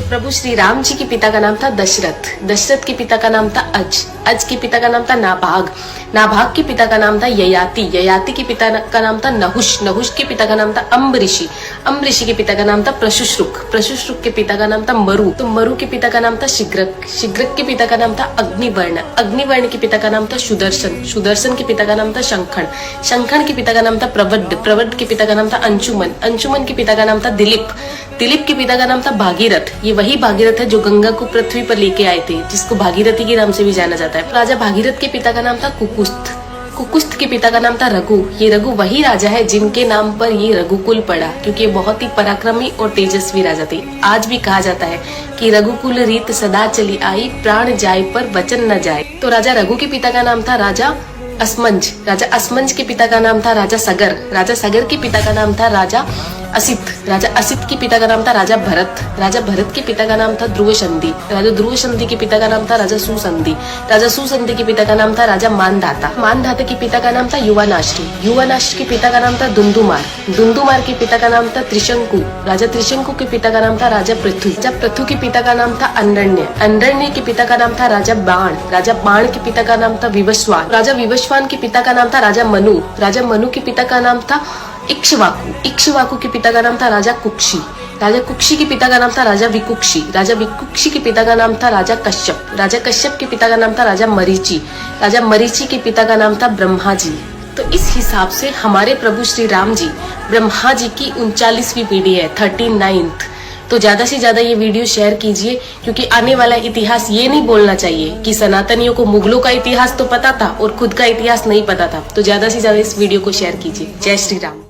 प्रभु श्री राम जी के पिता का नाम था दशरथ, दशरथ के पिता का नाम था अज के पिता का नाम था नाभाग, नाभाग के पिता का नाम था ययाति, ययाति के पिता का नाम था नहुष, नहुष के पिता का नाम था अम्बऋषि, अम्बऋषि के पिता का नाम था प्रशुश्रुक, प्रशुश्रुक के पिता का नाम था मरु, तो मरु के पिता का नाम था शिग्रक, शिग्रक के पिता का नाम था अग्निवर्ण, अग्निवर्ण के पिता का नाम था सुदर्शन, सुदर्शन के पिता का नाम था शंखन, शंखन के पिता का नाम था प्रवड्ड, प्रवड्ड के पिता का नाम था अंशुमन, अंशुमन के पिता का नाम था दिलीप, दिलीप के पिता का नाम था भागीरथ, ये वही भागीरथ है जो गंगा को पृथ्वी पर लेके आए थे, जिसको भागीरथी के नाम से भी जाना जाता है। राजा भागीरथ के पिता का नाम था कुकुस्थ, कुकुस्थ के पिता का नाम था रघु, ये रघु वही राजा है जिनके नाम पर ये रघुकुल पड़ा, क्योंकि ये बहुत ही पराक्रमी और तेजस्वी राजा थे। आज भी कहा जाता है कि रघुकुल रीत सदा चली आई, प्राण जाए पर वचन न जाए। तो राजा रघु के पिता का नाम था राजा असमंज, राजा असमंज के पिता का नाम था राजा सगर, राजा सगर के पिता का नाम था राजा असित, राजा असित के पिता का नाम था राजा भरत, राजा भरत के पिता का नाम था ध्रुवसंधि, राजा ध्रुवसंधि के पिता का नाम था राजा सुसंधि, राजा सुसंधि के पिता का नाम था राजा मानधाता, मानधाता के पिता का नाम था युवानाश्री, युवानाश्री के पिता का नाम था दुंदुमार, दुंदुमार के पिता का नाम था त्रिशंकु, राजा त्रिशंकु के पिता का नाम था राजा पृथु, राजा पृथु के पिता का नाम था अंडरण्य, अंडरण्य के पिता का नाम था राजा बाण, राजा बाण के पिता का नाम था विवस्वान, राजा विवस्वान के पिता का नाम था राजा मनु, राजा मनु के पिता का नाम था इक्ष्वाकु, इक्ष्वाकु के पिता का नाम था राजा कुक्षी, राजा कुक्षी के पिता का नाम था राजा विकुक्षी, राजा विकुक्षी के पिता का नाम था राजा कश्यप, राजा कश्यप के पिता का नाम था राजा मरीचि, राजा मरीचि के पिता का नाम था ब्रह्मा जी। तो इस हिसाब से हमारे प्रभु श्री राम जी ब्रह्मा जी की 39वीं पीढ़ी है, 39th। तो ज्यादा से ज्यादा ये वीडियो शेयर कीजिए, क्योंकि आने वाला इतिहास ये नहीं बोलना चाहिए कि सनातनियों को मुगलों का इतिहास तो पता था और खुद का इतिहास नहीं पता था। तो ज्यादा से ज्यादा इस वीडियो को शेयर कीजिए। जय श्री राम।